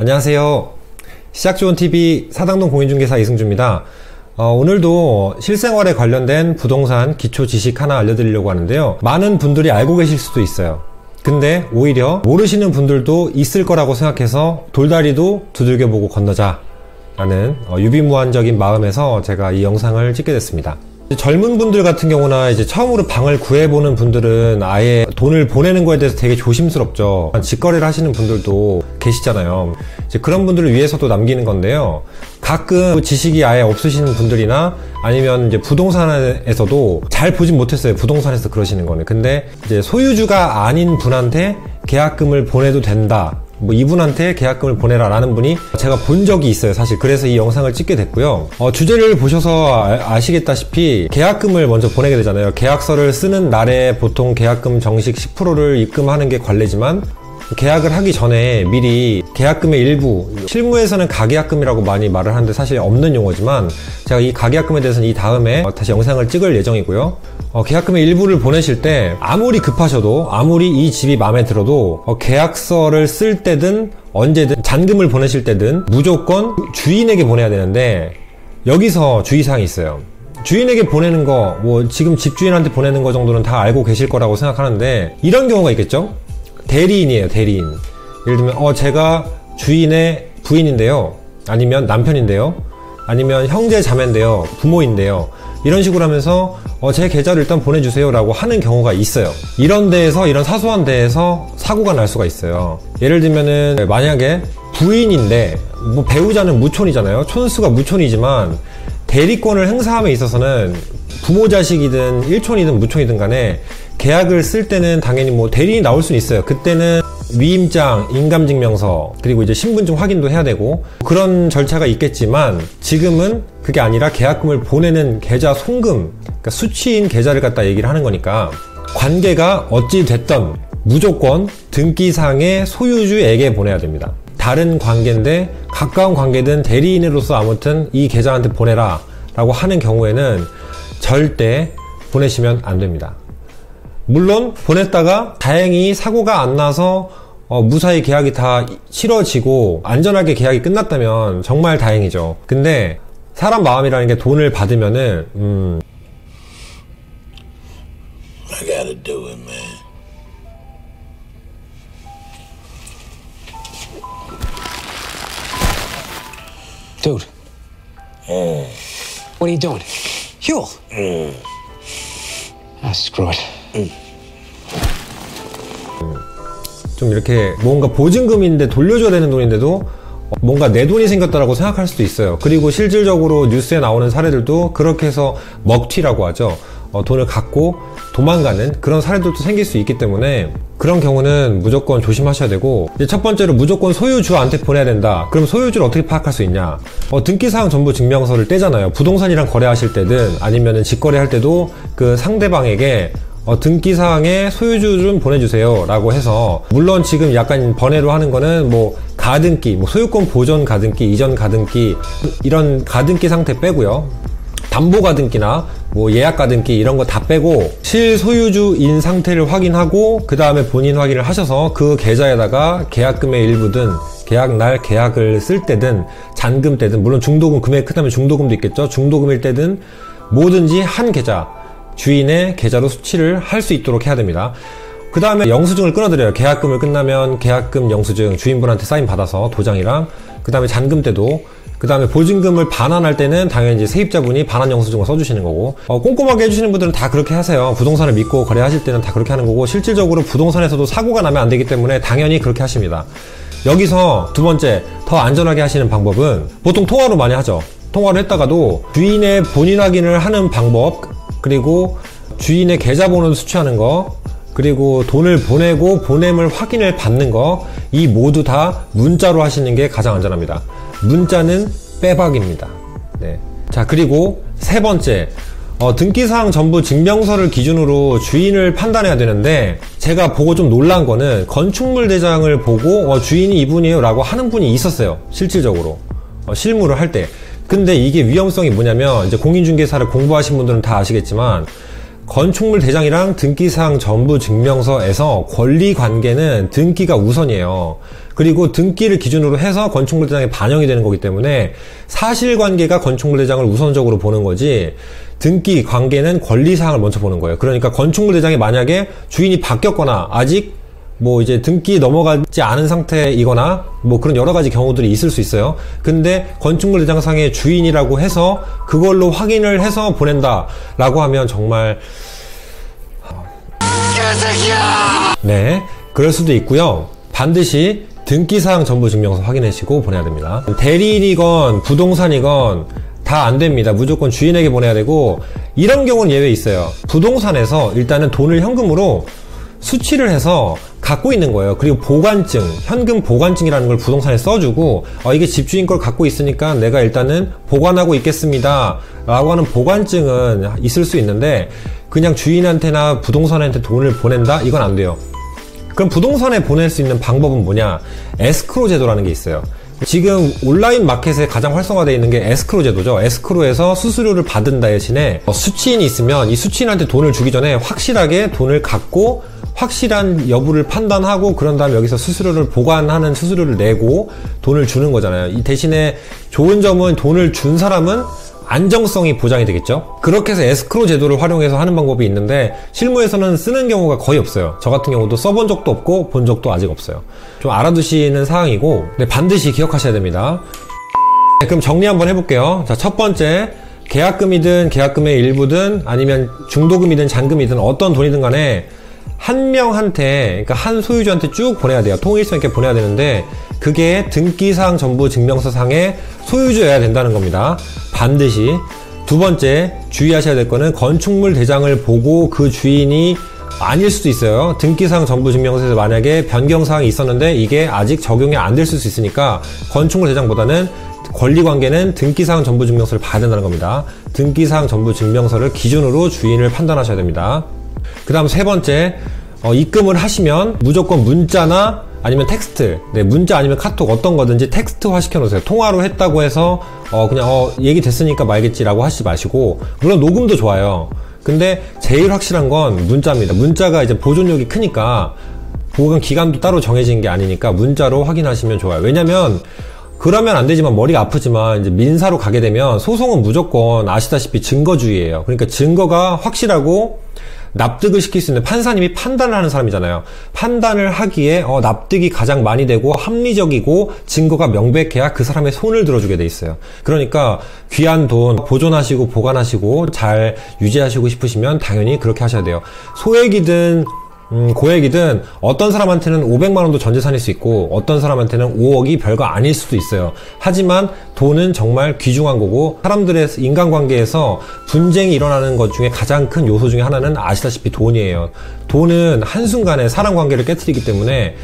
안녕하세요. 시작좋은TV 사당동 공인중개사 이승주입니다. 오늘도 실생활에 관련된 부동산 기초 지식 하나 알려드리려고 하는데요. 많은 분들이 알고 계실 수도 있어요. 근데 오히려 모르시는 분들도 있을 거라고 생각해서 돌다리도 두들겨보고 건너자 라는 유비무환적인 마음에서 제가 이 영상을 찍게 됐습니다. 젊은 분들 같은 경우나 이제 처음으로 방을 구해보는 분들은 아예 돈을 보내는 거에 대해서 되게 조심스럽죠. 직거래를 하시는 분들도 계시잖아요. 이제 그런 분들을 위해서도 남기는 건데요. 가끔 지식이 아예 없으신 분들이나 아니면 이제 부동산에서도 잘 보진 못했어요. 부동산에서 그러시는 거는. 근데 이제 소유주가 아닌 분한테 계약금을 보내도 된다. 이분한테 계약금을 보내라 라는 분이 제가 본 적이 있어요, 사실. 그래서 이 영상을 찍게 됐고요. 주제를 보셔서 아시겠다시피 계약금을 먼저 보내게 되잖아요. 계약서를 쓰는 날에 보통 계약금 정식 10%를 입금하는 게 관례지만 계약을 하기 전에 미리 계약금의 일부, 실무에서는 가계약금이라고 많이 말을 하는데 사실 없는 용어지만 제가 이 가계약금에 대해서는 이 다음에 다시 영상을 찍을 예정이고요. 계약금의 일부를 보내실 때 아무리 급하셔도, 아무리 이 집이 마음에 들어도 계약서를 쓸 때든 언제든 잔금을 보내실 때든 무조건 주인에게 보내야 되는데, 여기서 주의사항이 있어요. 주인에게 보내는 거, 지금 집주인한테 보내는 거 정도는 다 알고 계실 거라고 생각하는데, 이런 경우가 있겠죠? 대리인이에요, 대리인. 예를 들면 제가 주인의 부인인데요, 아니면 남편인데요, 아니면 형제 자매인데요, 부모인데요, 이런 식으로 하면서 제 계좌를 일단 보내주세요 라고 하는 경우가 있어요. 이런 데에서, 이런 사소한 데에서 사고가 날 수가 있어요. 예를 들면은 만약에 부인인데 배우자는 무촌이잖아요. 촌수가 무촌이지만 대리권을 행사함에 있어서는 부모 자식이든 일촌이든 무촌이든 간에 계약을 쓸 때는 당연히 대리인이 나올 수는 있어요. 그때는 위임장, 인감증명서, 그리고 이제 신분증 확인도 해야 되고 그런 절차가 있겠지만, 지금은 그게 아니라 계약금을 보내는 계좌 송금, 그러니까 수취인 계좌를 갖다 얘기를 하는 거니까 관계가 어찌 됐던 무조건 등기상의 소유주에게 보내야 됩니다. 다른 관계인데 가까운 관계든 대리인으로서 아무튼 이 계좌한테 보내라 라고 하는 경우에는 절대 보내시면 안 됩니다. 물론 보냈다가 다행히 사고가 안 나서 무사히 계약이 다 치러지고 안전하게 계약이 끝났다면 정말 다행이죠. 근데 사람 마음이라는 게 돈을 받으면은 I gotta do it, man. Dude. What are you doing? Huel. Screw it. 좀 이렇게 뭔가 보증금인데 돌려줘야 되는 돈인데도 뭔가 내 돈이 생겼다라고 생각할 수도 있어요. 그리고 실질적으로 뉴스에 나오는 사례들도 그렇게 해서 먹튀라고 하죠. 돈을 갖고 도망가는 그런 사례들도 생길 수 있기 때문에 그런 경우는 무조건 조심하셔야 되고, 이제 첫 번째로 무조건 소유주한테 보내야 된다. 그럼 소유주를 어떻게 파악할 수 있냐? 등기사항 전부 증명서를 떼잖아요. 부동산이랑 거래하실 때든 아니면은 직거래할 때도 그 상대방에게 등기사항에 소유주 좀 보내주세요 라고 해서, 물론 지금 약간 번외로 하는 거는 가등기, 소유권 보존 가등기, 이전 가등기, 이런 가등기 상태 빼고요. 담보 가등기나 예약 가등기 이런 거 다 빼고 실소유주인 상태를 확인하고 그 다음에 본인 확인을 하셔서 그 계좌에다가 계약금의 일부든 계약날 계약을 쓸 때든 잔금 때든, 물론 중도금, 금액이 크다면 중도금도 있겠죠. 중도금일 때든 뭐든지 한 계좌, 주인의 계좌로 수취를 할 수 있도록 해야 됩니다. 그 다음에 영수증을 끊어드려요. 계약금을 끝나면 계약금 영수증 주인분한테 사인 받아서 도장이랑, 그 다음에 잔금 때도, 그 다음에 보증금을 반환할 때는 당연히 이제 세입자분이 반환 영수증을 써주시는 거고, 꼼꼼하게 해주시는 분들은 다 그렇게 하세요. 부동산을 믿고 거래하실 때는 다 그렇게 하는 거고, 실질적으로 부동산에서도 사고가 나면 안 되기 때문에 당연히 그렇게 하십니다. 여기서 두 번째, 더 안전하게 하시는 방법은 보통 통화로 많이 하죠. 통화를 했다가도 주인의 본인 확인을 하는 방법, 그리고 주인의 계좌번호를 수취하는 거, 그리고 돈을 보내고 보냄을 확인을 받는 거, 이 모두 다 문자로 하시는 게 가장 안전합니다. 문자는 빼박입니다. 네. 자, 그리고 세 번째, 등기사항 전부 증명서를 기준으로 주인을 판단해야 되는데, 제가 보고 좀 놀란 거는 건축물 대장을 보고 주인이 이분이에요 라고 하는 분이 있었어요. 실질적으로 실무를 할 때. 근데 이게 위험성이 뭐냐면, 이제 공인중개사를 공부하신 분들은 다 아시겠지만 건축물 대장이랑 등기사항 전부 증명서에서 권리 관계는 등기가 우선이에요. 그리고 등기를 기준으로 해서 건축물대장에 반영이 되는 거기 때문에 사실관계가 건축물대장을 우선적으로 보는 거지, 등기 관계는 권리사항을 먼저 보는 거예요. 그러니까 건축물대장이 만약에 주인이 바뀌었거나 아직 뭐 이제 등기 넘어가지 않은 상태이거나 뭐 그런 여러 가지 경우들이 있을 수 있어요. 근데 건축물대장상의 주인이라고 해서 그걸로 확인을 해서 보낸다 라고 하면 정말 네, 그럴 수도 있고요. 반드시 등기사항 전부증명서 확인하시고 보내야 됩니다. 대리인이건 부동산이건 다 안 됩니다. 무조건 주인에게 보내야 되고, 이런 경우는 예외 있어요. 부동산에서 일단은 돈을 현금으로 수취를 해서 갖고 있는 거예요. 그리고 보관증, 현금 보관증이라는 걸 부동산에 써주고, 이게 집주인 걸 갖고 있으니까 내가 일단은 보관하고 있겠습니다 라고 하는 보관증은 있을 수 있는데, 그냥 주인한테나 부동산한테 돈을 보낸다? 이건 안 돼요. 그럼 부동산에 보낼 수 있는 방법은 뭐냐? 에스크로 제도라는 게 있어요. 지금 온라인 마켓에 가장 활성화되어 있는 게 에스크로 제도죠. 에스크로에서 수수료를 받은 대신에 수취인이 있으면 이 수취인한테 돈을 주기 전에 확실하게 돈을 갖고 확실한 여부를 판단하고, 그런 다음에 여기서 수수료를 보관하는 수수료를 내고 돈을 주는 거잖아요. 이 대신에 좋은 점은 돈을 준 사람은 안정성이 보장이 되겠죠. 그렇게 해서 에스크로 제도를 활용해서 하는 방법이 있는데, 실무에서는 쓰는 경우가 거의 없어요. 저 같은 경우도 써본 적도 없고 본 적도 아직 없어요. 좀 알아두시는 사항이고, 네, 반드시 기억하셔야 됩니다. 네, 그럼 정리 한번 해볼게요. 자, 첫 번째, 계약금이든 계약금의 일부든 아니면 중도금이든 잔금이든 어떤 돈이든 간에 한 명한테, 그러니까 한 소유주한테 쭉 보내야 돼요. 통일성 있게 보내야 되는데, 그게 등기사항 전부 증명서상의 소유주여야 된다는 겁니다. 반드시. 두 번째, 주의하셔야 될 거는 건축물 대장을 보고 그 주인이 아닐 수도 있어요. 등기사항 전부 증명서에서 만약에 변경사항이 있었는데 이게 아직 적용이 안 됐을 수 있으니까 건축물 대장보다는 권리관계는 등기사항 전부 증명서를 봐야 된다는 겁니다. 등기사항 전부 증명서를 기준으로 주인을 판단하셔야 됩니다. 그 다음 세 번째, 입금을 하시면 무조건 문자나 아니면 텍스트, 네, 문자 아니면 카톡 어떤 거든지 텍스트화 시켜놓으세요. 통화로 했다고 해서 그냥 얘기 됐으니까 말겠지라고 하시지 마시고, 물론 녹음도 좋아요. 근데 제일 확실한 건 문자입니다. 문자가 이제 보존력이 크니까, 보관 기간도 따로 정해진 게 아니니까 문자로 확인하시면 좋아요. 왜냐면 그러면 안 되지만 머리가 아프지만 이제 민사로 가게 되면 소송은 무조건 아시다시피 증거주의예요. 그러니까 증거가 확실하고 납득을 시킬 수 있는, 판사님이 판단을 하는 사람이잖아요. 판단을 하기에 납득이 가장 많이 되고 합리적이고 증거가 명백해야 그 사람의 손을 들어주게 돼 있어요. 그러니까 귀한 돈 보존하시고 보관하시고 잘 유지하시고 싶으시면 당연히 그렇게 하셔야 돼요. 소액이든 고액이든 어떤 사람한테는 500만 원도 전 재산일 수 있고 어떤 사람한테는 5억이 별거 아닐 수도 있어요. 하지만 돈은 정말 귀중한 거고, 사람들의 인간관계에서 분쟁이 일어나는 것 중에 가장 큰 요소 중에 하나는 아시다시피 돈이에요. 돈은 한순간에 사람 관계를 깨트리기 때문에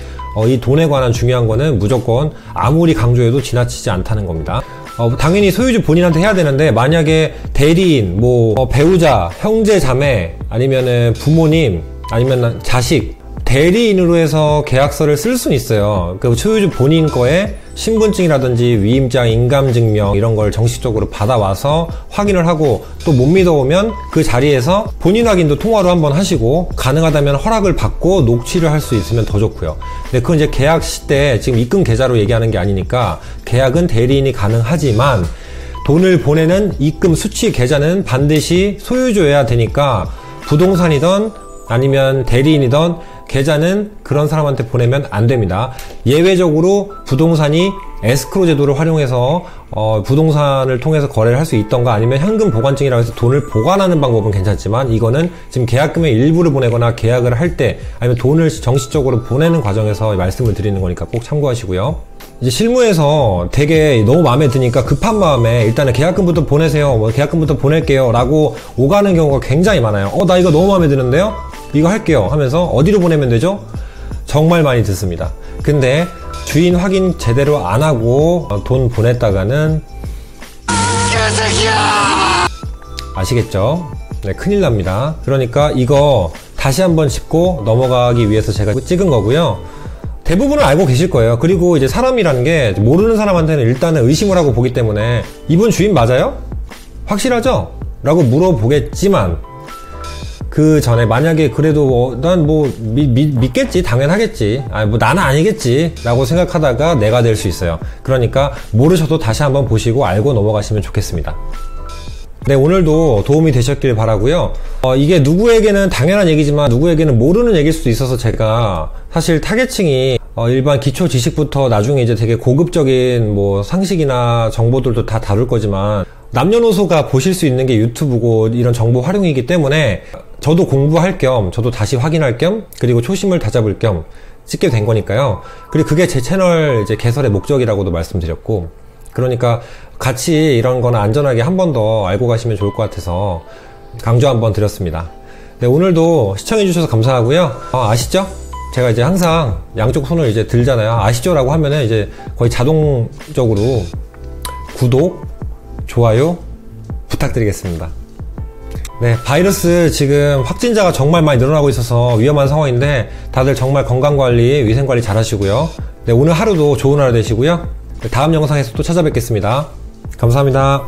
이 돈에 관한 중요한 거는 무조건 아무리 강조해도 지나치지 않다는 겁니다. 당연히 소유주 본인한테 해야 되는데, 만약에 대리인, 배우자, 형제, 자매, 아니면은 부모님, 아니면 자식, 대리인으로 해서 계약서를 쓸 수는 있어요. 그 소유주 본인 거에 신분증이라든지 위임장, 인감증명 이런 걸 정식적으로 받아와서 확인을 하고, 또 못 믿어오면 그 자리에서 본인 확인도 통화로 한번 하시고, 가능하다면 허락을 받고 녹취를 할 수 있으면 더 좋고요. 근데 그건 이제 계약 시때 지금 입금 계좌로 얘기하는 게 아니니까 계약은 대리인이 가능하지만 돈을 보내는 입금 수취 계좌는 반드시 소유주여야 되니까, 부동산이든 아니면 대리인이든 계좌는 그런 사람한테 보내면 안 됩니다. 예외적으로 부동산이 에스크로 제도를 활용해서 부동산을 통해서 거래를 할 수 있던가, 아니면 현금 보관증이라고 해서 돈을 보관하는 방법은 괜찮지만, 이거는 지금 계약금의 일부를 보내거나 계약을 할 때 아니면 돈을 정식적으로 보내는 과정에서 말씀을 드리는 거니까 꼭 참고하시고요. 이제 실무에서 되게 너무 마음에 드니까 급한 마음에 일단은 계약금부터 보내세요, 계약금부터 보낼게요 라고 오가는 경우가 굉장히 많아요. 나 이거 너무 마음에 드는데요? 이거 할게요 하면서 어디로 보내면 되죠? 정말 많이 듣습니다. 근데 주인 확인 제대로 안 하고 돈 보냈다가는 아시겠죠? 네, 큰일 납니다. 그러니까 이거 다시 한번 짚고 넘어가기 위해서 제가 찍은 거고요. 대부분은 알고 계실 거예요. 그리고 이제 사람이라는 게 모르는 사람한테는 일단은 의심을 하고 보기 때문에, 이분 주인 맞아요? 확실하죠? 라고 물어보겠지만 그 전에 만약에 그래도 난 뭐 믿겠지, 당연하겠지, 뭐 나는 아니겠지 라고 생각하다가 내가 될 수 있어요. 그러니까 모르셔도 다시 한번 보시고 알고 넘어가시면 좋겠습니다. 네, 오늘도 도움이 되셨길 바라고요. 이게 누구에게는 당연한 얘기지만 누구에게는 모르는 얘기일 수도 있어서 제가 사실 타겟층이 일반 기초 지식부터 나중에 이제 되게 고급적인 뭐 상식이나 정보들도 다 다룰 거지만 남녀노소가 보실 수 있는 게 유튜브고 이런 정보 활용이기 때문에 저도 공부할 겸, 저도 다시 확인할 겸, 그리고 초심을 다잡을 겸 찍게 된 거니까요. 그리고 그게 제 채널 이제 개설의 목적이라고도 말씀드렸고, 그러니까 같이 이런 거는 안전하게 한 번 더 알고 가시면 좋을 것 같아서 강조 한번 드렸습니다. 네, 오늘도 시청해주셔서 감사하고요. 아시죠? 제가 이제 항상 양쪽 손을 이제 들잖아요. 아시죠? 라고 하면은 이제 거의 자동적으로 구독, 좋아요 부탁드리겠습니다. 네, 바이러스 지금 확진자가 정말 많이 늘어나고 있어서 위험한 상황인데 다들 정말 건강관리, 위생관리 잘 하시고요. 네, 오늘 하루도 좋은 하루 되시고요. 다음 영상에서 또 찾아뵙겠습니다. 감사합니다.